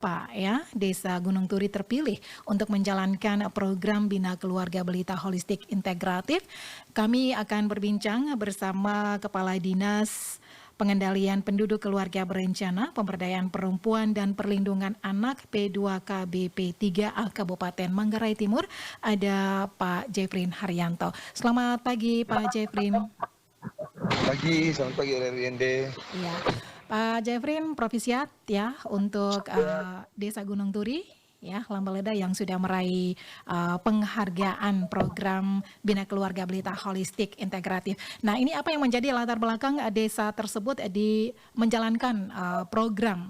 Pak ya, Desa Gunung Turi terpilih untuk menjalankan program Bina Keluarga Balita Holistik Integratif. Kami akan berbincang bersama Kepala Dinas Pengendalian Penduduk Keluarga Berencana, Pemberdayaan Perempuan dan Perlindungan Anak P2KBP3A Kabupaten Manggarai Timur, ada Pak Jeffrin Haryanto. Selamat pagi Pak Jeffrin. Selamat pagi RRIND. Iya, Pak Jeffrin, Provisiat ya untuk Desa Gunung Turi ya, Lambaleda yang sudah meraih penghargaan program Bina Keluarga Balita Holistik Integratif. Nah, ini apa yang menjadi latar belakang desa tersebut di menjalankan program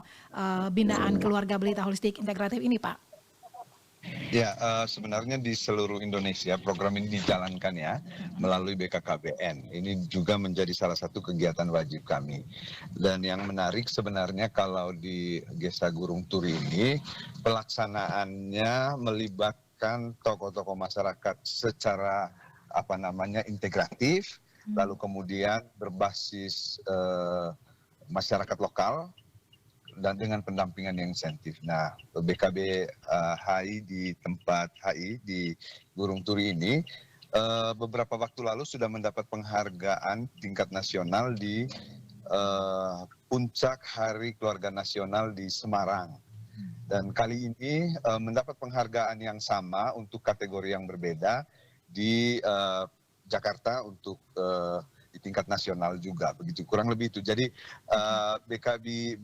binaan Keluarga Balita Holistik Integratif ini, Pak? Ya, sebenarnya di seluruh Indonesia program ini dijalankan ya melalui BKKBN. Ini juga menjadi salah satu kegiatan wajib kami. Dan yang menarik sebenarnya kalau di Desa Gunung Turi ini pelaksanaannya melibatkan tokoh-tokoh masyarakat secara integratif, lalu kemudian berbasis masyarakat lokal dan dengan pendampingan yang insentif. Nah, BKB HI di tempat HI di Gunung Turi ini beberapa waktu lalu sudah mendapat penghargaan tingkat nasional di puncak Hari Keluarga Nasional di Semarang. Dan kali ini mendapat penghargaan yang sama untuk kategori yang berbeda di Jakarta untuk di tingkat nasional juga, begitu kurang lebih itu. Jadi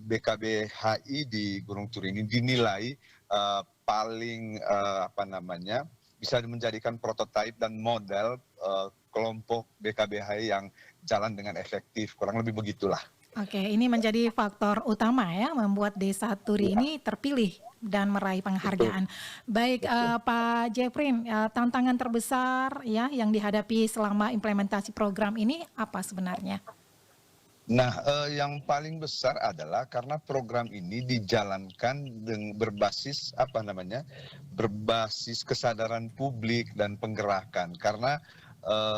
BKBHI di Gunung Turi ini dinilai paling bisa menjadikan prototipe dan model kelompok BKBHI yang jalan dengan efektif, kurang lebih begitulah. Oke, ini menjadi faktor utama ya membuat Desa Turi ini terpilih dan meraih penghargaan. Baik, Pak Jeffrin, tantangan terbesar ya yang dihadapi selama implementasi program ini apa sebenarnya? Nah, yang paling besar adalah karena program ini dijalankan dengan berbasis kesadaran publik dan penggerakan. Karena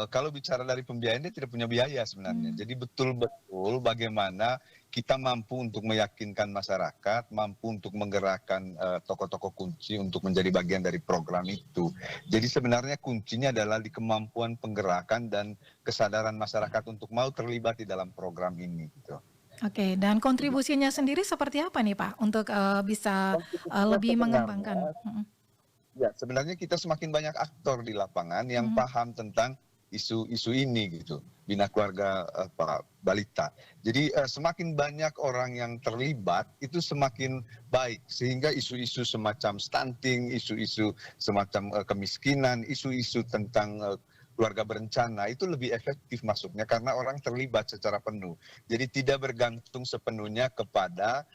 kalau bicara dari pembiayaan, dia tidak punya biaya sebenarnya. Jadi betul-betul bagaimana kita mampu untuk meyakinkan masyarakat, mampu untuk menggerakkan tokoh-tokoh kunci untuk menjadi bagian dari program itu. Jadi sebenarnya kuncinya adalah di kemampuan penggerakan dan kesadaran masyarakat untuk mau terlibat di dalam program ini. Gitu. Oke, dan kontribusinya sendiri seperti apa nih Pak untuk bisa lebih mengembangkan? Ya, sebenarnya kita semakin banyak aktor di lapangan yang paham tentang isu-isu ini gitu, bina keluarga balita. Jadi semakin banyak orang yang terlibat itu semakin baik, sehingga isu-isu semacam stunting, isu-isu semacam kemiskinan, isu-isu tentang keluarga berencana itu lebih efektif masuknya karena orang terlibat secara penuh. Jadi tidak bergantung sepenuhnya kepada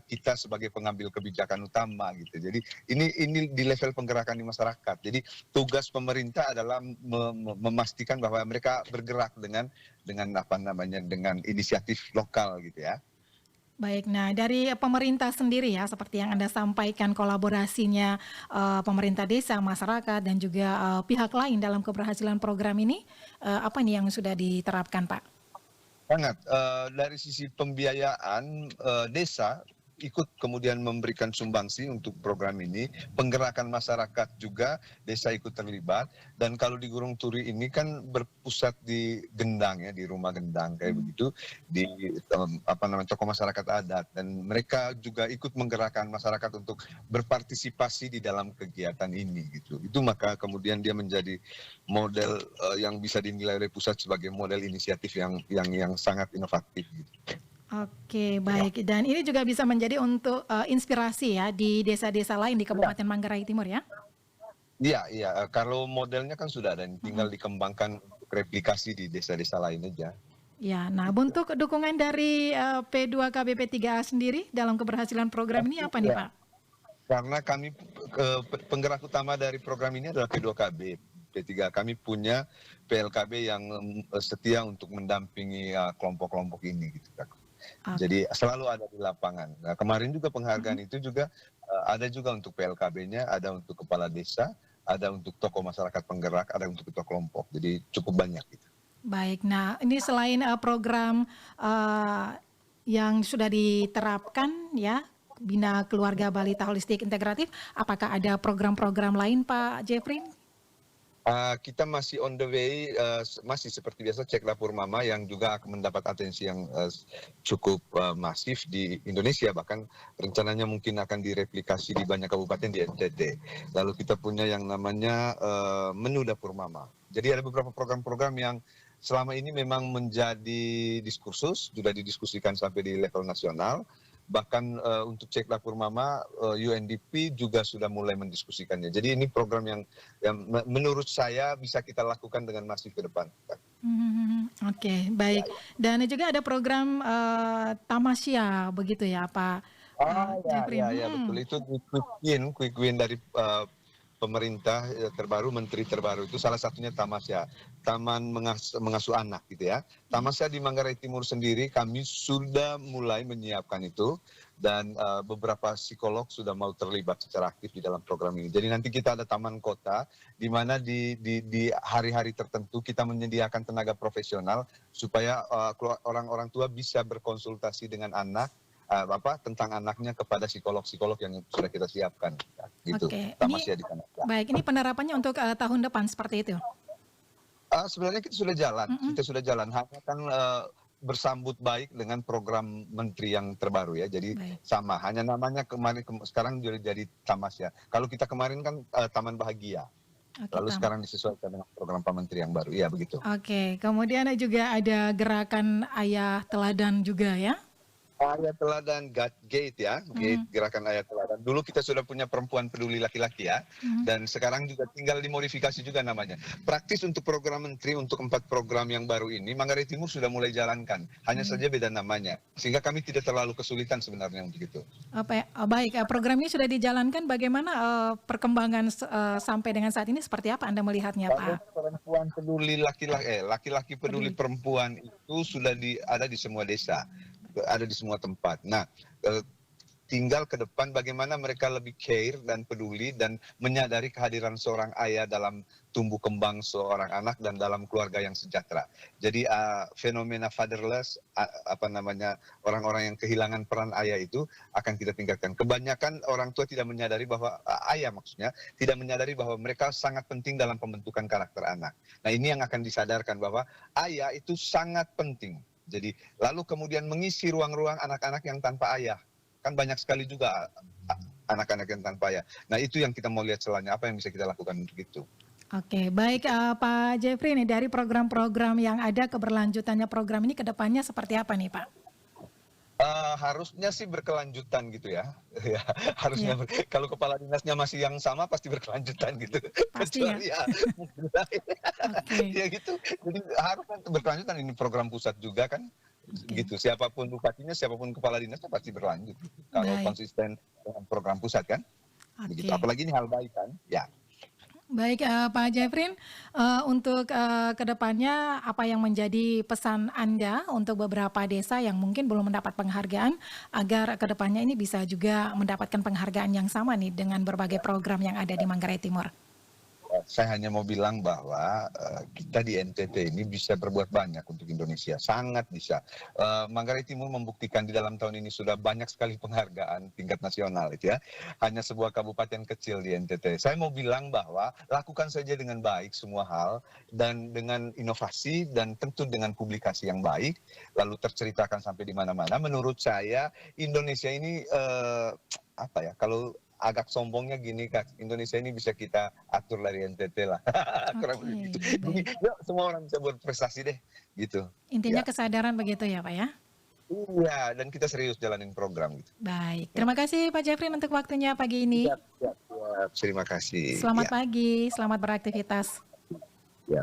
kita sebagai pengambil kebijakan utama gitu. Jadi ini di level penggerakan di masyarakat. Jadi tugas pemerintah adalah memastikan bahwa mereka bergerak dengan inisiatif lokal gitu ya. Baik, nah dari pemerintah sendiri ya, seperti yang Anda sampaikan kolaborasinya pemerintah desa, masyarakat, dan juga pihak lain dalam keberhasilan program ini, apa nih yang sudah diterapkan Pak? Sangat, dari sisi pembiayaan desa ikut kemudian memberikan sumbangsi untuk program ini, penggerakan masyarakat juga desa ikut terlibat, dan kalau di Gunung Turi ini kan berpusat di Gendang ya, di rumah Gendang kayak begitu, di tokoh masyarakat adat, dan mereka juga ikut menggerakkan masyarakat untuk berpartisipasi di dalam kegiatan ini gitu. Itu maka kemudian dia menjadi model yang bisa dinilai oleh pusat sebagai model inisiatif yang sangat inovatif gitu. Oke, baik. Dan ini juga bisa menjadi untuk inspirasi ya di desa-desa lain di Kabupaten Manggarai Timur ya? Iya. Kalau modelnya kan sudah ada, tinggal dikembangkan untuk replikasi di desa-desa lain aja. Ya, nah bentuk dukungan dari P2KBP3A sendiri dalam keberhasilan program ini apa nih Pak? Karena kami penggerak utama dari program ini adalah P2KB. P3 kami punya PLKB yang setia untuk mendampingi kelompok-kelompok ini gitu Kak. Jadi selalu ada di lapangan. Nah, kemarin juga penghargaan itu juga ada juga untuk PLKB-nya, ada untuk kepala desa, ada untuk tokoh masyarakat penggerak, ada untuk ketua kelompok. Jadi cukup banyak gitu. Baik, nah ini selain program yang sudah diterapkan ya, Bina Keluarga Balita Holistik Integratif, apakah ada program-program lain Pak Jeffrey? Kita masih on the way, masih seperti biasa cek dapur mama yang juga akan mendapat atensi yang cukup masif di Indonesia, bahkan rencananya mungkin akan direplikasi di banyak kabupaten di NTT. Lalu kita punya yang namanya menu dapur mama. Jadi ada beberapa program-program yang selama ini memang menjadi diskursus, sudah didiskusikan sampai di level nasional. Bahkan untuk cek dapur mama, UNDP juga sudah mulai mendiskusikannya. Jadi ini program yang menurut saya bisa kita lakukan dengan masif ke depan. Oke, baik. Dan juga ada program Tamasya begitu ya Pak Jeffrey? Ya betul, itu quick win dari pemerintah terbaru, menteri terbaru itu salah satunya Tamasya, Taman Mengasuh Anak gitu ya. Tamasya di Manggarai Timur sendiri kami sudah mulai menyiapkan itu, dan beberapa psikolog sudah mau terlibat secara aktif di dalam program ini. Jadi nanti kita ada taman kota di mana di hari-hari tertentu kita menyediakan tenaga profesional supaya orang-orang tua bisa berkonsultasi dengan anak tentang anaknya kepada psikolog-psikolog yang sudah kita siapkan. Gitu. Oke, Tamasya di sana. baik, ini penerapannya untuk tahun depan seperti itu? Sebenarnya kita sudah jalan, hanya kan bersambut baik dengan program menteri yang terbaru ya. Jadi sama, hanya namanya sekarang jadi Tamasya. Kalau kita kemarin kan Taman Bahagia. Lalu sekarang disesuaikan dengan program Pak Menteri yang baru. Iya begitu. Oke, kemudian juga ada gerakan Ayah Teladan juga ya? Ayah Teladan, Gate ya, Gate, gerakan Ayah Teladan. Dulu kita sudah punya perempuan peduli laki-laki ya, dan sekarang juga tinggal dimodifikasi juga namanya. Praktis untuk program menteri, untuk 4 program yang baru ini, Manggarai Timur sudah mulai jalankan, hanya saja beda namanya. Sehingga kami tidak terlalu kesulitan sebenarnya untuk itu. Baik, program ini sudah dijalankan, bagaimana perkembangan sampai dengan saat ini seperti apa Anda melihatnya Pak? Perempuan peduli laki-laki peduli perempuan itu sudah ada di semua desa. Ada di semua tempat. Nah, tinggal ke depan bagaimana mereka lebih care dan peduli dan menyadari kehadiran seorang ayah dalam tumbuh kembang seorang anak dan dalam keluarga yang sejahtera. Jadi fenomena fatherless, orang-orang yang kehilangan peran ayah itu akan kita tingkatkan. Kebanyakan orang tua tidak menyadari bahwa ayah maksudnya tidak menyadari bahwa mereka sangat penting dalam pembentukan karakter anak. Nah, ini yang akan disadarkan bahwa ayah itu sangat penting. Jadi lalu kemudian mengisi ruang-ruang anak-anak yang tanpa ayah. Kan banyak sekali juga anak-anak yang tanpa ayah. Nah itu yang kita mau lihat celahnya, apa yang bisa kita lakukan untuk itu. Oke, baik Pak Jeffrey, nih dari program-program yang ada, keberlanjutannya program ini ke depannya seperti apa nih Pak? Harusnya sih berkelanjutan gitu ya. Harusnya kalau kepala dinasnya masih yang sama pasti berkelanjutan gitu. Pasti ya. Ya gitu. Jadi harusnya berkelanjutan, ini program pusat juga kan. Gitu. Siapapun bupatinya, siapapun kepala dinasnya pasti berlanjut. Kalau konsisten dengan program pusat kan. Begitu. Apalagi ini hal baik kan. Ya. Baik Pak Jeffrey, untuk kedepannya apa yang menjadi pesan Anda untuk beberapa desa yang mungkin belum mendapat penghargaan agar kedepannya ini bisa juga mendapatkan penghargaan yang sama nih dengan berbagai program yang ada di Manggarai Timur? Saya hanya mau bilang bahwa kita di NTT ini bisa berbuat banyak untuk Indonesia, sangat bisa. Manggarai Timur membuktikan di dalam tahun ini sudah banyak sekali penghargaan tingkat nasional itu ya. Hanya sebuah kabupaten kecil di NTT. Saya mau bilang bahwa lakukan saja dengan baik semua hal dan dengan inovasi dan tentu dengan publikasi yang baik, lalu terceritakan sampai di mana-mana. Menurut saya Indonesia ini kalau agak sombongnya gini Kak, Indonesia ini bisa kita atur dari NTT lah. Kurang begitu. Jadi yuk, semua orang bisa berprestasi deh gitu. Intinya kesadaran begitu ya Pak ya? Iya, dan kita serius jalanin program gitu. Baik, terima kasih Pak Jeffrey untuk waktunya pagi ini. Siap. Terima kasih. Selamat pagi, selamat beraktivitas. Ya.